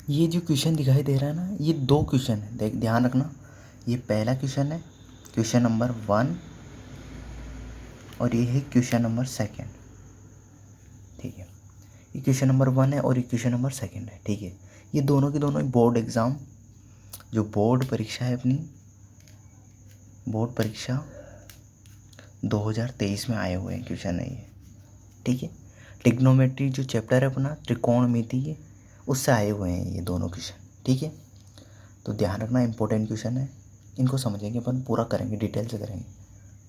ये जो क्वेश्चन दिखाई दे रहा है ना, ये दो क्वेश्चन है, देख ध्यान रखना। ये पहला क्वेश्चन है, क्वेश्चन नंबर 1, और ये है क्वेश्चन नंबर 2। ठीक है, ये क्वेश्चन नंबर 1 है और ये क्वेश्चन नंबर 2 है। ठीक है, ये दोनों के दोनों बोर्ड एग्ज़ाम, जो बोर्ड परीक्षा है अपनी, बोर्ड परीक्षा 2023 में आए हुए हैं क्वेश्चन है ये। ठीक है, ट्रिग्नोमेट्री जो चैप्टर है अपना, त्रिकोणमिति है, उससे आए हुए हैं ये दोनों क्वेश्चन। ठीक है, तो ध्यान रखना, इंपॉर्टेंट क्वेश्चन है, इनको समझेंगे अपन, पूरा करेंगे, डिटेल से करेंगे।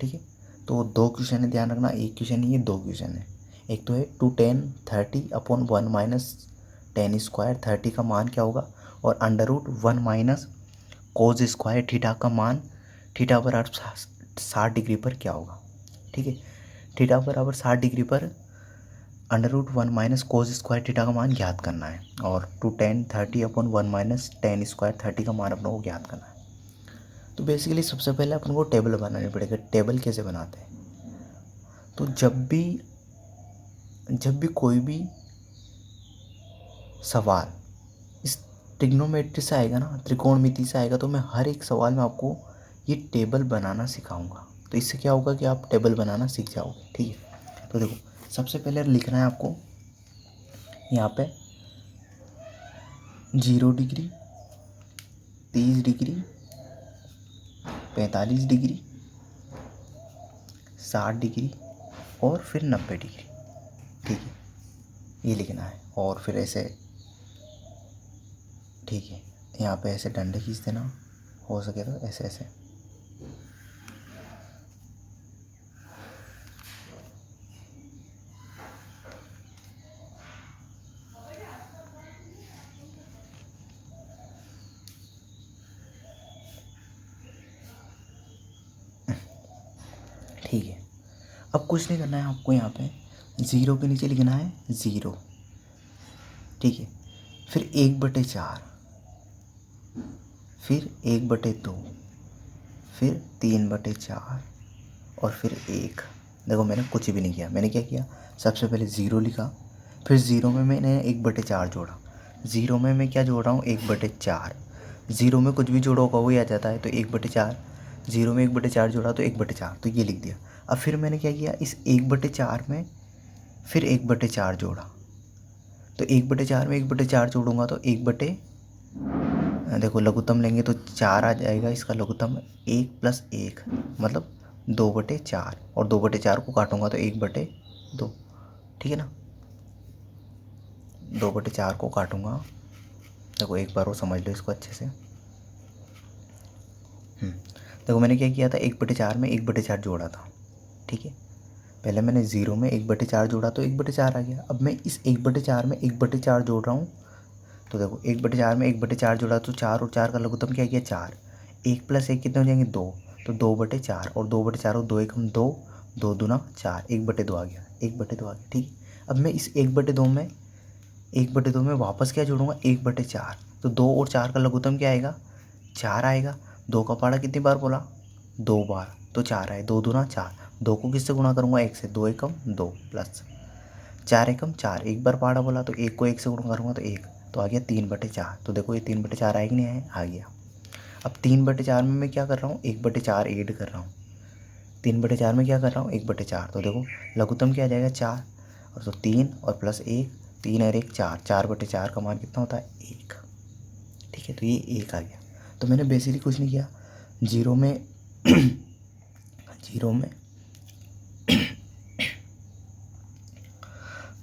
ठीक है, तो दो क्वेश्चन है, ध्यान रखना, एक क्वेश्चन नहीं है, दो क्वेश्चन है। एक तो है 2tan 30 upon 1 minus ten square, 30 का मान क्या होगा, और √1 माइनस कोज स्क्वायर थीटा का मान, थीटा बराबर 60 डिग्री पर क्या होगा। ठीक है, थीटा बराबर 60 डिग्री पर √1 माइनस कोज स्क्वायर थीटा का मान ज्ञात करना है, और 2tan 30 upon 1 minus ten square 30 का मान अपने को ज्ञात करना है। तो बेसिकली सबसे पहले अपन को टेबल बनानी पड़ेगा। टेबल कैसे बनाते हैं, तो जब भी कोई भी सवाल इस ट्रिग्नोमेट्री से आएगा ना, त्रिकोणमिति से आएगा, तो मैं हर एक सवाल में आपको ये टेबल बनाना सिखाऊंगा। तो इससे क्या होगा कि आप टेबल बनाना सीख जाओगे। ठीक है, तो देखो, सबसे पहले लिखना है आपको यहाँ पे 0 डिग्री, 30 डिग्री, 45 डिग्री, 60 डिग्री और फिर 90 डिग्री। ठीक है, ये लिखना है, और फिर ऐसे, ठीक है, यहाँ पे ऐसे डंडे खींच देना, हो सके तो ऐसे ऐसे। ठीक है, अब कुछ नहीं करना है आपको, यहाँ पे 0 के नीचे लिखना है 0। ठीक है, फिर 1/4, फिर 1/2, फिर 3/4 और फिर 1। देखो मैंने कुछ भी नहीं किया, मैंने क्या किया, सबसे पहले 0 लिखा, फिर 0 में मैंने 1/4 जोड़ा। 0 में मैं क्या जोड़ रहा हूँ, 1/4। 0 में कुछ भी जोड़ा होगा वही आ जाता है, तो 1/4। 0 में 1/4 जोड़ा तो 1/4, तो ये लिख दिया। अब फिर मैंने क्या किया, इस 1/4 में फिर 1/4 जोड़ा, तो 1/4 में 1/4 जोड़ूंगा तो देखो लघुत्तम लेंगे तो 4 आ जाएगा, इसका लघुत्तम 1 + 1 मतलब 2/4, और 2/4 को काटूंगा तो 1/2। ठीक है ना, 2/4 को काटूंगा, देखो एक बार वो समझ लो इसको अच्छे से। देखो मैंने क्या किया था, 1/4 में 1/4 जोड़ा था। ठीक है, पहले मैंने 0 में 1/4 जोड़ा तो 1/4 आ गया। अब मैं इस 1/4 में 1/4 जोड़ रहा हूँ, तो देखो 1/4 में 1/4 जोड़ा तो 4, और 4 का लघुत्तम क्या किया, 4। 1 + 1 कितने हो जाएंगे, 2, तो 2/4, और 2/4 को 2 एकम 2, 2 दूना 4, 1/2 आ गया, 1/2 आ गया। ठीक है, अब मैं इस 1/2 में वापस क्या जोड़ूंगा, 1/4, तो 2 और 4 का लघुत्तम क्या आएगा, 4 आएगा। 2 का पहाड़ा कितनी बार बोला, 2 बार, तो 4 आए, 2 दूना 4, 2 को किससे गुणा करूँगा, 1 से, 2 एकम 2 प्लस 4 एकम 4, एक बार पहाड़ा बोला तो 1 को 1 से गुणा करूँगा तो 1, तो आ गया 3/4। तो देखो ये 3/4 आएगा नहीं आया, आ गया। अब 3/4 में मैं क्या कर रहा हूँ, 1/4 ऐड कर रहा हूँ। 3/4 में क्या कर रहा हूँ, 1/4, तो देखो लघुत्तम क्या आ जाएगा, 4, और तो 3 और प्लस 1, 3 और 1 4, 4/4 का मान कितना होता है, 1। ठीक है, तो ये 1 आ गया। तो मैंने बेसिकली कुछ नहीं किया, 0 में 0 में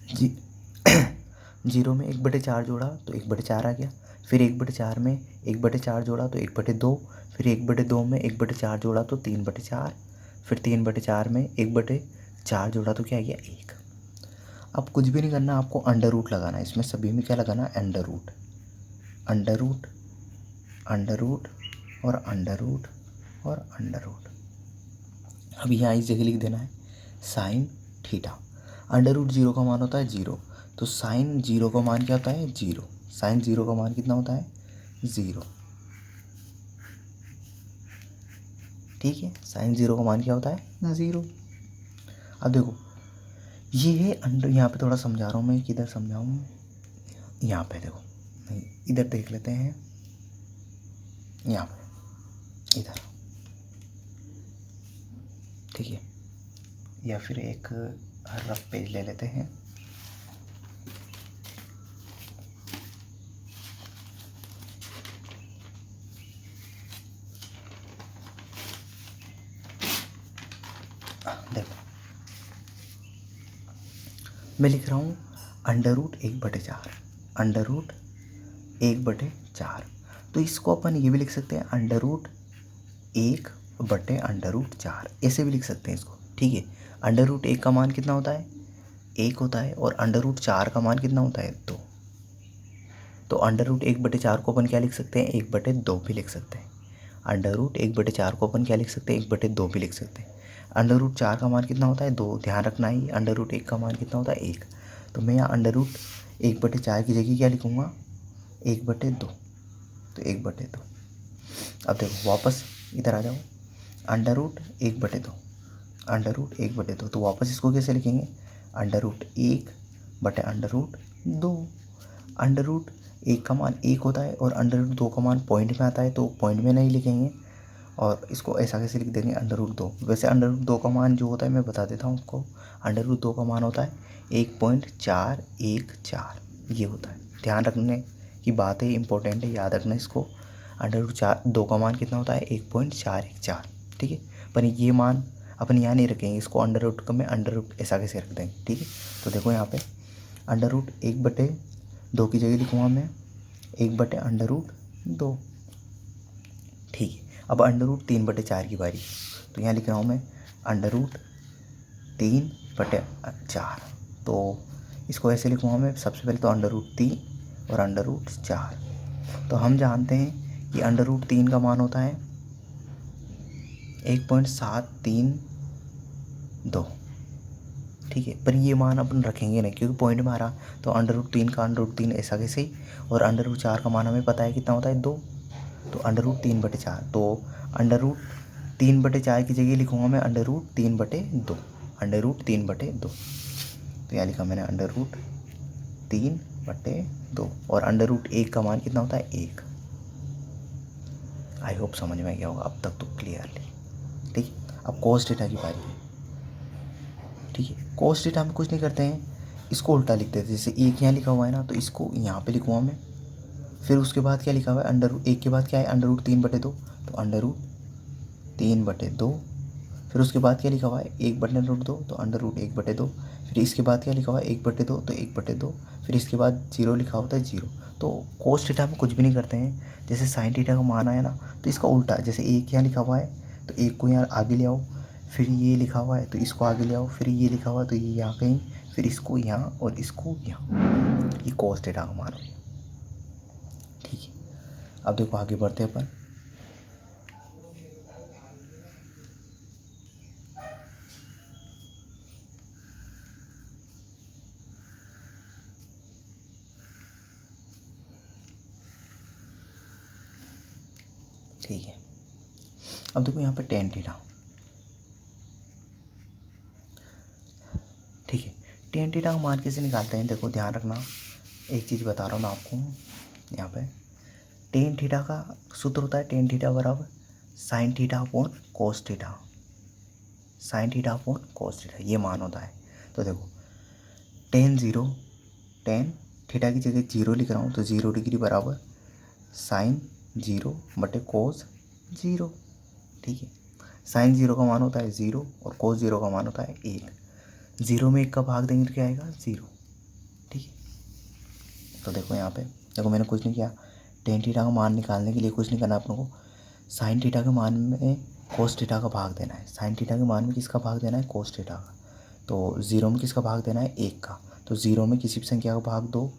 जी 0 में 1/4 जोड़ा तो 1/4 आ गया, फिर 1/4 में 1/4 जोड़ा तो 1/2, फिर 1/2 में 1/4 जोड़ा तो 3/4, फिर 3/4 में 1/4 जोड़ा तो क्या आ गया, 1। अब कुछ भी नहीं करना, आपको अंडर रूट लगाना है इसमें, सभी में क्या लगाना है, under root, under root, under root और अंडर रूट और अंडर रूट। अब यहाँ इस जगह लिख देना है साइन थीटा। √0 का मान होता है 0, तो साइन 0 का मान क्या होता है, 0। साइन 0 का मान कितना होता है, 0। ठीक है, साइन 0 का मान क्या होता है, 0। अब देखो ये है अंडर, यहाँ पे थोड़ा समझा रहा हूँ मैं, किधर समझाऊँ, यहाँ पे देखो नहीं, इधर देख लेते हैं, यहाँ पे इधर, ठीक है। या फिर एक रफ पेज ले लेते हैं, देखो मैं लिख रहा हूँ √1/4, √1/4। तो इसको अपन ये भी लिख सकते हैं √1/√4, ऐसे भी लिख सकते हैं इसको, ठीक है। √1 का मान कितना होता है, 1 होता है, और √4 का मान कितना होता है, 2। तो √1/4 को अपन क्या लिख सकते हैं, 1/2 भी लिख सकते हैं। √1/4 को अपन क्या लिख सकते हैं, 1/2 भी लिख सकते हैं। √4 का मान कितना होता है, 2, ध्यान रखना ही। √1 का मान कितना होता है, 1। तो मैं यहाँ √1/4 की जगह क्या लिखूँगा, 1/2, तो 1/2। अब देखो वापस इधर आ जाओ, √1/2, √1/2, तो वापस इसको कैसे लिखेंगे, √1/√2। √1 का मान 1 होता है और √2 का मान पॉइंट में आता है, तो पॉइंट में नहीं लिखेंगे, और इसको ऐसा कैसे लिख देंगे, √2। वैसे √2 का मान जो होता है मैं बता देता हूँ आपको, √2 का मान होता है 1.414, ये होता है। ध्यान रखने की बात है, इंपॉर्टेंट है, याद रखना इसको। √2 का मान कितना होता है, 1.414, ठीक है। पर ये मान अपन यहाँ नहीं रखेंगे, इसको अंडर में ऐसा कैसे रख देंगे, ठीक है। तो देखो यहाँ पे √1/2 की जगह लिखूँगा मैं 1/√2, ठीक है। अब √3/4 की बारी, तो यहाँ लिख रहा हूँ मैं √3/4। तो इसको ऐसे लिखूँगा मैं, सबसे पहले तो √3 और √4। तो हम जानते हैं कि √3 का मान होता है 1.732, ठीक है। पर ये मान अपन रखेंगे नहीं, क्योंकि पॉइंट में आ रहा, तो √3 का √3 ऐसा कैसे ही, और √4 का मान हमें पता है कितना होता है, 2, तो √3/4। तो √3/4 की जगह लिखूँगा मैं √3/2, √3/2। तो यहाँ लिखा मैंने √3/2, और √1 का मान कितना होता है, 1। आई होप समझ में गया होगा अब तक तो क्लियरली, ठीक है। अब cos थीटा की बारी है, ठीक है। cos थीटा में कुछ नहीं करते हैं, इसको उल्टा लिख देते हैं। जैसे 1 यहाँ लिखा हुआ है ना, तो इसको यहाँ पे लिखूँगा मैं, फिर उसके बाद क्या लिखा हुआ है, √1 के बाद क्या है, √3/2, तो √3/2। फिर उसके बाद क्या लिखा हुआ है, 1/√2, तो √1/2। फिर इसके बाद क्या लिखा हुआ है, 1/2, तो 1/2। फिर इसके बाद 0 लिखा होता है, 0। तो cos थीटा में कुछ भी नहीं करते हैं। जैसे sin थीटा का मान आया ना, तो इसका उल्टा, जैसे 1 यहाँ लिखा हुआ है, तो 1 को यहाँ आगे ले आओ, फिर ये लिखा हुआ है तो इसको आगे ले आओ, फिर ये लिखा हुआ है तो ये यहाँ कहीं, फिर इसको यहाँ और इसको यहाँ, ये cos थीटा का मान हो गया, ठीक है। अब देखो आगे बढ़ते हैं अपन, ठीक है। अब देखो यहाँ पे tan थीटा, ठीक है। tan थीटा का मान कैसे निकालते हैं, देखो ध्यान रखना, एक चीज़ बता रहा हूँ ना आपको यहाँ पे। tan थीटा का सूत्र होता है tan थीटा बराबर sin theta upon cos theta, sin theta upon cos theta, ये मान होता है। तो देखो tan थीटा की जगह 0 लिख रहा हूँ, तो 0 डिग्री बराबर sin 0/cos 0, ठीक है। sin 0 का मान होता है 0 और cos 0 का मान होता है 1। 0 में 1 का भाग देंगे तो क्या आएगा, 0, ठीक है। तो देखो यहाँ पे, देखो मैंने कुछ नहीं किया, tan थीटा का मान निकालने के लिए कुछ नहीं करना आप लोगों को, sin थीटा के मान में cos थीटा का भाग देना है। sin थीटा के मान में किसका भाग देना है, cos थीटा का। तो 0 में किसका भाग देना है, 1 का। तो 0 में किसी भी संख्या का भाग दो,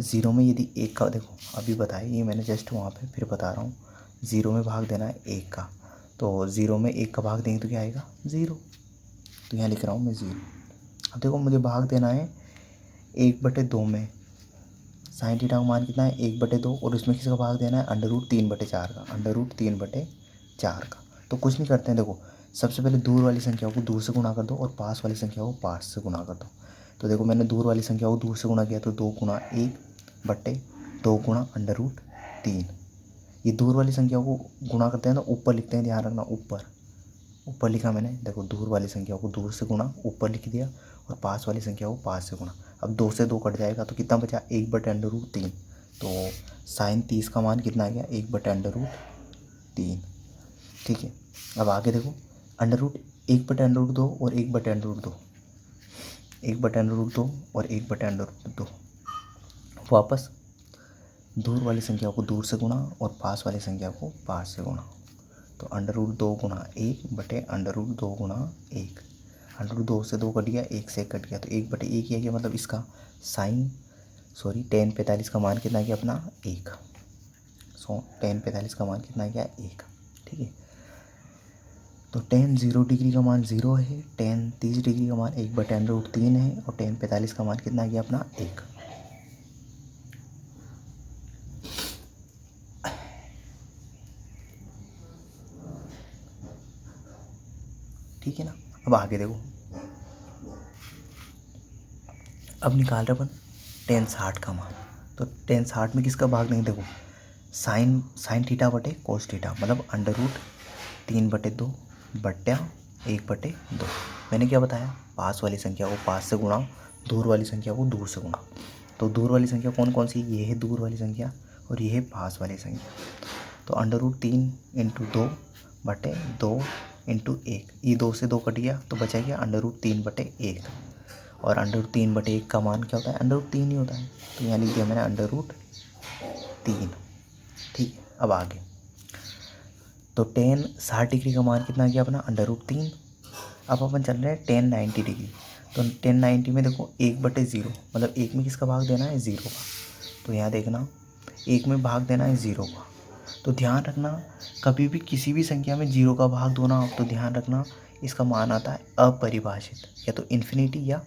0 में यदि 1 का, देखो अभी बताया ये मैंने जस्ट वहाँ पे, फिर बता रहा हूँ, 0 में भाग देना है 1 का, तो 0 में 1 का भाग देंगे तो क्या आएगा, 0। तो यहाँ लिख रहा हूँ मैं 0। अब देखो मुझे भाग देना है 1/2 में, sin थीटा का मान कितना है, 1/2, और उसमें किसका भाग देना है, √3/4 का, √3/4 का। तो कुछ नहीं करते हैं, देखो सबसे पहले दूर वाली संख्या को दूर से गुणा कर दो और पास वाली संख्या को पास से गुणा कर दो। तो देखो मैंने दूर वाली संख्या को दूर से गुणा किया, तो 2 × 1 बटे 2 गुणा अंडर रूट 3। ये दूर वाली संख्या को गुणा करते हैं तो ऊपर लिखते हैं, ध्यान रखना ऊपर लिखा मैंने, देखो दूर वाली संख्या को दूर से गुणा ऊपर लिख दिया और पास वाली संख्या को पास से गुणा। अब 2 से 2 कट जाएगा तो कितना बचा, 1 बटे अंडर रूट 3। तो साइन 30 का मान कितना आ गया, 1 बटे अंडर रूट 3। ठीक है, अब आगे देखो अंडर रूट 1 बटे अंडर रूट 2 और 1 बटे अंडर रूट 2, 1 बटे अंडर रूट 2 और 1 बटे अंडर रूट 2। वापस दूर वाली संख्या को दूर से गुणा और पास वाली संख्या को पास से गुणा। तो अंडर रूट 2 गुणा 1 बटे अंडर रूट 2 गुणा 1। अंडर रूट 2 से 2 कट गया, 1 से 1 कट गया, तो 1 बटे 1 ही आ गया। मतलब इसका tan 45 का मान कितना गया अपना 1। tan 45 का मान कितना गया 1। ठीक है, तो tan 0 डिग्री का मान 0 है, tan 30 डिग्री का मान 1 बटे अंडर रूट 3 है और tan 45 का मान कितना गया अपना 1। ठीक है ना। अब आगे देखो, अब निकाल रहे अपन tan 60 का मान। तो tan 60 में किसका भाग नहीं, देखो साइन थीटा बटे कोस थीटा, मतलब अंडर रूट 3 बटे 2 बट्टा 1 बटे 2। मैंने क्या बताया, पास वाली संख्या को पास से गुणा, दूर वाली संख्या को दूर से गुणा। तो दूर वाली संख्या कौन कौन सी, ये है दूर वाली संख्या और ये है पास वाली संख्या। तो अंडर रूट 3 इंटू 2 बटे 2 इंटू 1, ये 2 से 2 कट गया तो बचा गया अंडर रूट 3 बटे 1। और अंडर रूट 3 बटे 1 का मान क्या होता है, अंडर रूट 3 ही होता है। तो यहाँ लिख दिया मैंने अंडर रूट 3। ठीक है, अब आगे तो tan 60 डिग्री का मान कितना गया अपना अंडर रूट 3। अब अपन चल रहे हैं tan 90 डिग्री। तो tan 90 में देखो 1 बटे 0, मतलब 1 में किसका भाग देना है, 0 का। तो यहाँ देखना 1 में भाग देना है 0 का। तो ध्यान रखना कभी भी किसी भी संख्या में 0 का भाग दो ना आप, तो ध्यान रखना इसका मान आता है अपरिभाषित, या तो इन्फिनिटी या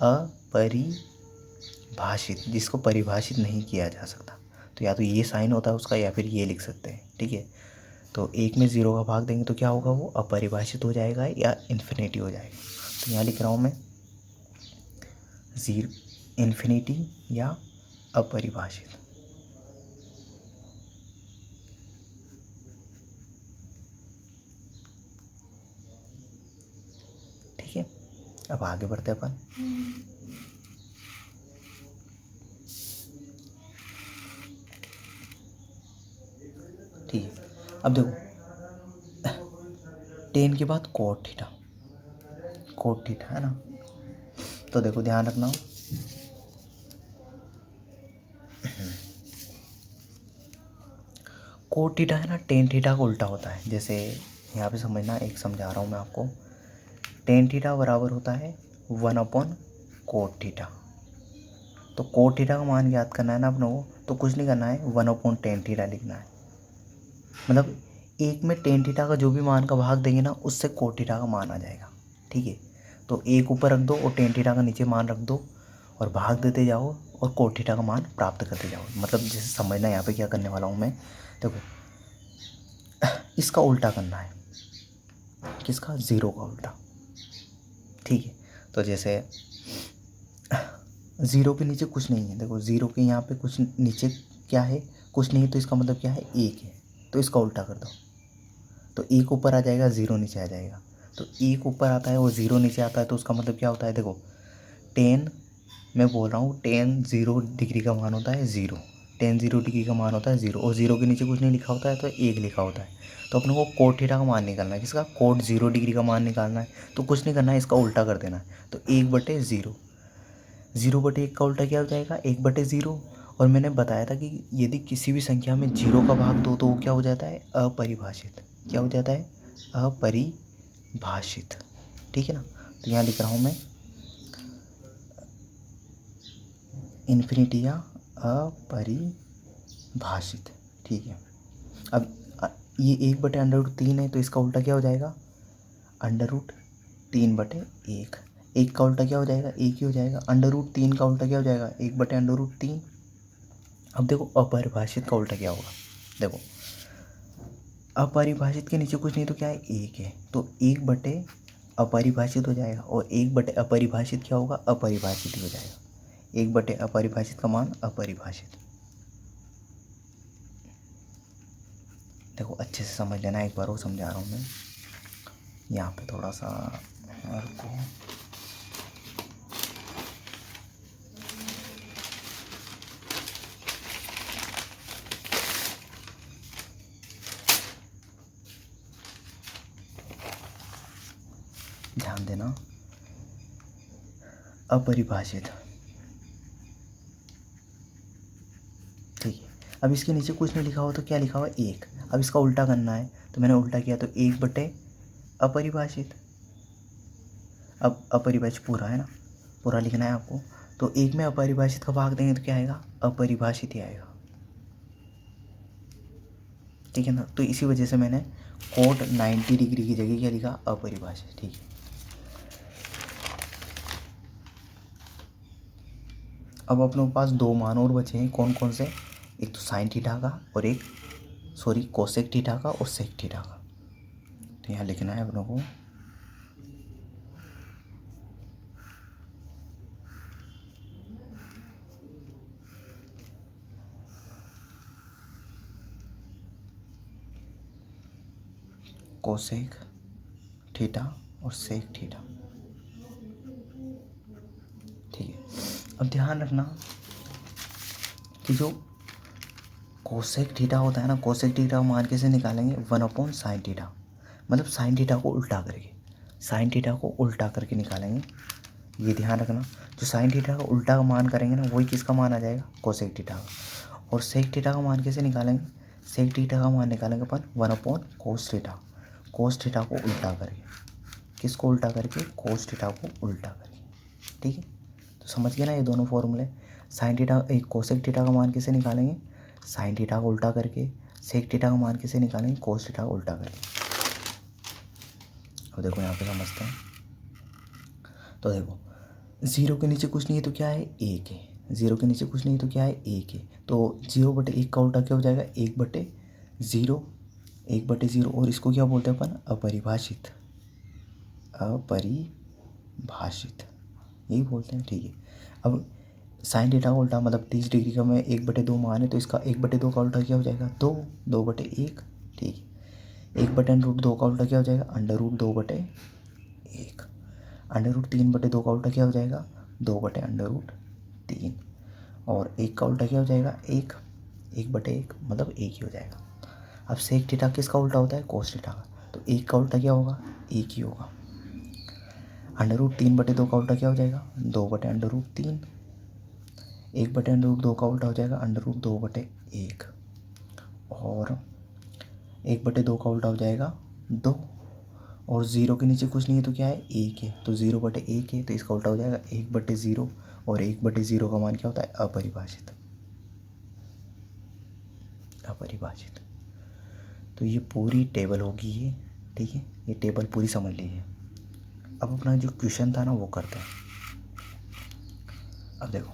अपरिभाषित, जिसको परिभाषित नहीं किया जा सकता। तो या तो ये साइन होता है उसका या फिर ये लिख सकते हैं। ठीक है, तो 1 में 0 का भाग देंगे तो क्या होगा, वो अपरिभाषित हो जाएगा या इन्फिनिटी हो जाएगा। तो यहाँ लिख रहा हूँ मैं 0 इन्फिनिटी या अपरिभाषित। ठीक है, अब आगे बढ़ते हैं अपन। ठीक है, अब देखो tan के बाद cot थीटा है ना। तो देखो ध्यान रखना cot थीटा है ना, tan थीटा का उल्टा होता है। जैसे यहाँ पे समझना, एक समझा रहा हूँ मैं आपको। tan थीटा बराबर होता है 1/cot थीटा। तो cot थीटा का मान याद करना है ना अपने को, तो कुछ नहीं करना है, 1/tan थीटा लिखना है। मतलब 1 में tan थीटा का जो भी मान का भाग देंगे ना, उससे cot थीटा का मान आ जाएगा। ठीक है, तो 1 ऊपर रख दो और tan थीटा का नीचे मान रख दो और भाग देते जाओ और cot थीटा का मान प्राप्त करते जाओ। मतलब जैसे समझना यहाँ पे क्या करने वाला हूँ मैं, देखो इसका उल्टा करना है, किसका, 0 का उल्टा। ठीक है, तो जैसे 0 के नीचे कुछ नहीं है, देखो 0 के यहाँ पे कुछ नीचे क्या है, कुछ नहीं है, तो इसका मतलब क्या है, 1 है। तो इसका उल्टा कर दो, तो 1 ऊपर आ जाएगा, 0 नीचे आ जाएगा। तो 1 ऊपर आता है और 0 नीचे आता है, तो उसका मतलब क्या होता है, देखो tan, मैं बोल रहा हूँ tan 0 डिग्री का मान होता है 0, tan 0 डिग्री का मान होता है 0, और 0 के नीचे कुछ नहीं लिखा होता है तो 1 लिखा होता है। तो अपने को cot थीटा का मान निकालना है, किसका, cot 0 डिग्री का मान निकालना है। तो कुछ नहीं करना है, इसका उल्टा कर देना है। तो 1/0, 0/1 का उल्टा क्या हो जाएगा, 1/0। और मैंने बताया था कि यदि किसी भी संख्या में 0 का भाग दो तो वो क्या हो जाता है, अपरिभाषित। क्या हो जाता है, अपरिभाषित। ठीक है ना। तो यहाँ लिख रहा हूँ मैं इन्फिनिटी या अपरिभाषित। ठीक है, अब ये 1/√3 है, तो इसका उल्टा क्या हो जाएगा, √3/1। 1 का उल्टा क्या हो जाएगा, 1 ही हो जाएगा। √3 का उल्टा क्या हो जाएगा, 1/√3। अब देखो अपरिभाषित का उल्टा क्या होगा, देखो अपरिभाषित के नीचे कुछ नहीं तो क्या है, 1 है, तो 1/अपरिभाषित हो जाएगा, और 1/अपरिभाषित क्या होगा, अपरिभाषित ही हो जाएगा। एक बटे अपरिभाषित का मान अपरिभाषित। देखो अच्छे से समझ लेना, एक बार वो समझा रहा हूँ मैं। यहाँ पे थोड़ा सा रुको, ध्यान देना। अपरिभाषित, ठीक है। अब इसके नीचे कुछ नहीं लिखा हुआ तो क्या लिखा हुआ है, एक। अब इसका उल्टा करना है तो मैंने उल्टा किया, तो एक बटे अपरिभाषित। अब अपरिभाषित पूरा है ना, पूरा लिखना है आपको। तो एक में अपरिभाषित का भाग देंगे तो क्या आएगा, अपरिभाषित ही आएगा, ठीक है ना। तो इसी वजह से मैंने कोट 90 डिग्री की जगह क्या लिखा, अपरिभाषित, ठीक है। अब अपने पास दो मान और बचे हैं, कौन कौन से, एक तो साइन थीटा का और एक कोसेक थीटा का और सेक थीटा का। तो यहाँ लिखना है अपनों को कोसेक थीटा और सेक थीटा, ठीक है। अब ध्यान रखना कि जो कोसेक थीटा होता है ना, कोसेक थीटा मान कैसे निकालेंगे, 1/sin थीटा, मतलब साइन थीटा को उल्टा करके, साइन थीटा को उल्टा करके निकालेंगे। ये ध्यान रखना, जो साइन थीटा का उल्टा का मान करेंगे ना, वही किसका मान आ जाएगा, कोसेक थीटा का। और सेक थीटा का मान कैसे निकालेंगे, सेक थीटा का मान निकालेंगे अपन 1/cos थीटा, कोस थीटा को उल्टा करके, किसको उल्टा करके, कोस थीटा को उल्टा करके, ठीक है। तो समझ गए ना ये दोनों फॉर्मूले। साइन थीटा, एक कोसेक थीटा का मान कैसे निकालेंगे, साइन थीटा को उल्टा करके, सेक थीटा का मान कैसे निकालेंगे, कोस थीटा को उल्टा करके। अब देखो यहाँ पे समझते हैं। तो देखो ज़ीरो के नीचे कुछ नहीं है तो क्या है, एक है। ज़ीरो के नीचे कुछ नहीं है तो क्या है, एक है। तो 0/1 का उल्टा क्या हो जाएगा, 1/0, 1/0। और इसको क्या बोलते हैं अपन, अपरिभाषित, अपरिभाषित यही बोलते हैं, ठीक है। अब साइन थीटा का उल्टा मतलब 30 डिग्री का में 1/2 मान है, तो इसका 1/2 का उल्टा क्या हो जाएगा, 2, 2/1, ठीक है। 1/√2 का उल्टा क्या हो जाएगा, √2/1। √3/2 का उल्टा क्या हो जाएगा, 2/√3। और 1 का उल्टा क्या हो जाएगा, 1, 1/1 मतलब 1 ही हो जाएगा। अब सेक थीटा किसका उल्टा होता है, कोस थीटा का, तो 1 का उल्टा क्या होगा, 1 ही होगा। √3/2 का उल्टा क्या हो जाएगा, 2/√3। 1/√2 का उल्टा हो जाएगा √2/1। और 1/2 का उल्टा हो जाएगा 2। और 0 के नीचे कुछ नहीं है तो क्या है, 1 है। तो 0/1 है, तो इसका उल्टा हो जाएगा 1/0। और 1/0 का मान क्या होता है, अपरिभाषित, अपरिभाषित। तो ये पूरी टेबल होगी ये, ठीक है। ये टेबल पूरी समझ लीजिए। अब अपना जो क्वेश्चन था ना वो करते हैं। अब देखो